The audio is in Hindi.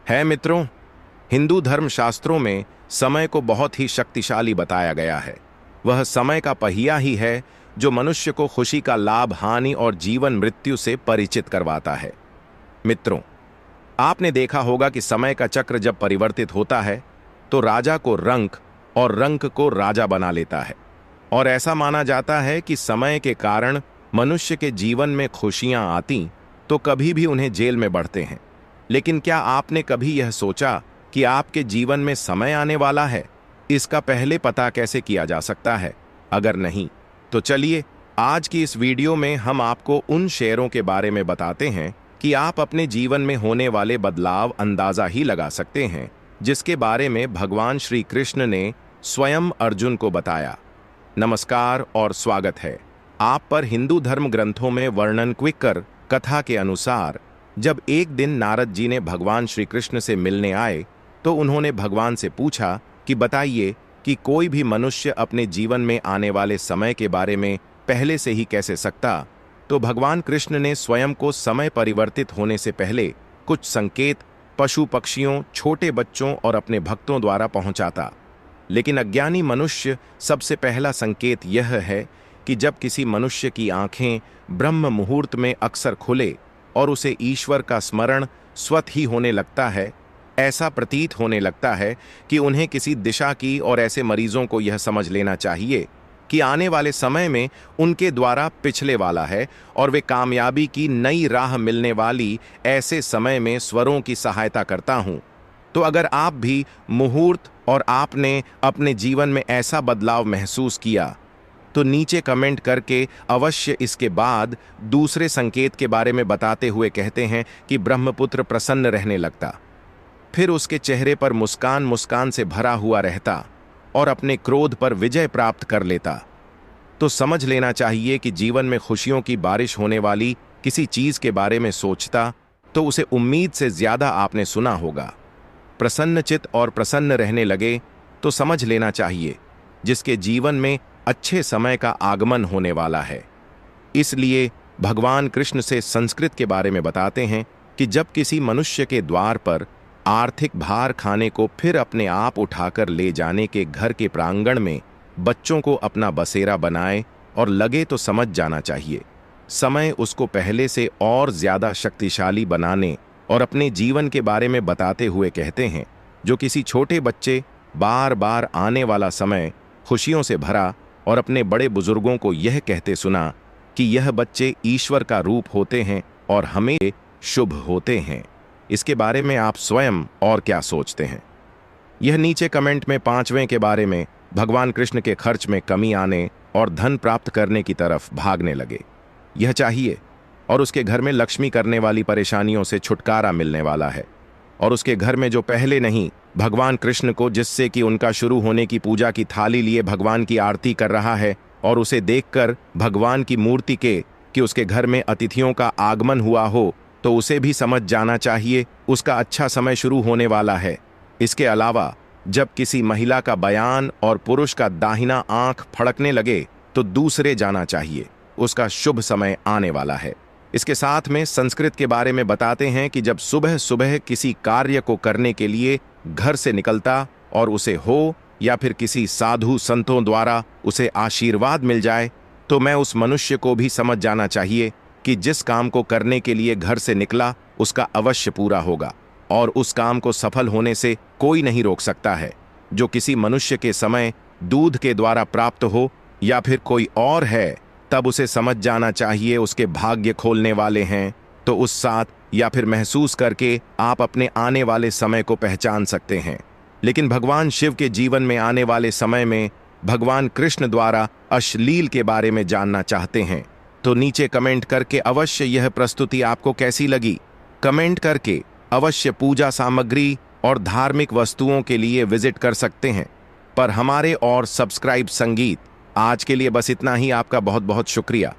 है मित्रों, हिंदू धर्म शास्त्रों में समय को बहुत ही शक्तिशाली बताया गया है। वह समय का पहिया ही है जो मनुष्य को खुशी का लाभ, हानि और जीवन मृत्यु से परिचित करवाता है। मित्रों, आपने देखा होगा कि समय का चक्र जब परिवर्तित होता है तो राजा को रंक और रंक को राजा बना लेता है, और ऐसा माना जाता है कि समय के कारण मनुष्य के जीवन में खुशियां आती तो कभी भी उन्हें जेल में बढ़ते हैं। लेकिन क्या आपने कभी यह सोचा कि आपके जीवन में समय आने वाला है? इसका पहले पता कैसे किया जा सकता है? अगर नहीं तो चलिए आज की इस वीडियो में हम आपको उन शेयरों के बारे में बताते हैं कि आप अपने जीवन में होने वाले बदलाव अंदाजा ही लगा सकते हैं, जिसके बारे में भगवान श्री कृष्ण ने स्वयं अर्जुन को बताया। नमस्कार और स्वागत है आप पर। हिंदू धर्म ग्रंथों में वर्णन क्विकर कथा के अनुसार जब एक दिन नारद जी ने भगवान श्री कृष्ण से मिलने आए तो उन्होंने भगवान से पूछा कि बताइए कि कोई भी मनुष्य अपने जीवन में आने वाले समय के बारे में पहले से ही कैसे सकता। तो भगवान कृष्ण ने स्वयं को समय परिवर्तित होने से पहले कुछ संकेत पशु पक्षियों, छोटे बच्चों और अपने भक्तों द्वारा पहुंचाता। लेकिन अज्ञानी मनुष्य सबसे पहला संकेत यह है कि जब किसी मनुष्य की आंखें ब्रह्म मुहूर्त में अक्सर खुले और उसे ईश्वर का स्मरण स्वतः ही होने लगता है, ऐसा प्रतीत होने लगता है कि उन्हें किसी दिशा की, और ऐसे मरीजों को यह समझ लेना चाहिए कि आने वाले समय में उनके द्वारा पिछले वाला है और वे कामयाबी की नई राह मिलने वाली ऐसे समय में स्वरों की सहायता करता हूं। तो अगर आप भी मुहूर्त और आपने अपने जीवन में ऐसा बदलाव महसूस किया तो नीचे कमेंट करके अवश्य इसके बाद दूसरे संकेत के बारे में बताते हुए कहते हैं कि ब्रह्मपुत्र प्रसन्न रहने लगता, फिर उसके चेहरे पर मुस्कान मुस्कान से भरा हुआ रहता और अपने क्रोध पर विजय प्राप्त कर लेता। तो समझ लेना चाहिए कि जीवन में खुशियों की बारिश होने वाली किसी चीज के बारे में सोचता तो उसे उम्मीद से ज्यादा आपने सुना होगा। प्रसन्नचित और प्रसन्न रहने लगे तो समझ लेना चाहिए जिसके जीवन में अच्छे समय का आगमन होने वाला है। इसलिए भगवान कृष्ण से संस्कृत के बारे में बताते हैं कि जब किसी मनुष्य के द्वार पर आर्थिक भार खाने को फिर अपने आप उठाकर ले जाने के घर के प्रांगण में बच्चों को अपना बसेरा बनाए और लगे तो समझ जाना चाहिए समय उसको पहले से और ज्यादा शक्तिशाली बनाने और अपने जीवन के बारे में बताते हुए कहते हैं, जो किसी छोटे बच्चे बार बार आने वाला समय खुशियों से भरा और अपने बड़े बुजुर्गों को यह कहते सुना कि यह बच्चे ईश्वर का रूप होते हैं और हमें शुभ होते हैं। इसके बारे में आप स्वयं और क्या सोचते हैं? यह नीचे कमेंट में 5वें के बारे में भगवान कृष्ण के खर्च में कमी आने और धन प्राप्त करने की तरफ भागने लगे। यह चाहिए और उसके घर में लक्ष्मी करने वाली परेशानियों से छुटकारा मिलने वाला है। और उसके घर में जो पहले नहीं भगवान कृष्ण को, जिससे कि उनका शुरू होने की पूजा की थाली लिए भगवान की आरती कर रहा है और उसे देखकर भगवान की मूर्ति के कि उसके घर में अतिथियों का आगमन हुआ हो, तो उसे भी समझ जाना चाहिए उसका अच्छा समय शुरू होने वाला है। इसके अलावा जब किसी महिला का बयान और पुरुष का दाहिना आंख फड़कने लगे तो दूसरे जाना चाहिए उसका शुभ समय आने वाला है। इसके साथ में संस्कृत के बारे में बताते हैं कि जब सुबह सुबह किसी कार्य को करने के लिए घर से निकलता और उसे हो या फिर किसी साधु संतों द्वारा उसे आशीर्वाद मिल जाए, तो मैं उस मनुष्य को भी समझ जाना चाहिए कि जिस काम को करने के लिए घर से निकला उसका अवश्य पूरा होगा और उस काम को सफल होने से कोई नहीं रोक सकता है। जो किसी मनुष्य के समय दूध के द्वारा प्राप्त हो या फिर कोई और है, तब उसे समझ जाना चाहिए उसके भाग्य खोलने वाले हैं। तो उस साथ या फिर महसूस करके आप अपने आने वाले समय को पहचान सकते हैं। लेकिन भगवान शिव के जीवन में आने वाले समय में भगवान कृष्ण द्वारा अश्लील के बारे में जानना चाहते हैं तो नीचे कमेंट करके अवश्य यह प्रस्तुति आपको कैसी लगी कमेंट करके अवश्य पूजा सामग्री और धार्मिक वस्तुओं के लिए विजिट कर सकते हैं। पर हमारे और सब्सक्राइब संगीत आज के लिए बस इतना ही। आपका बहुत बहुत शुक्रिया।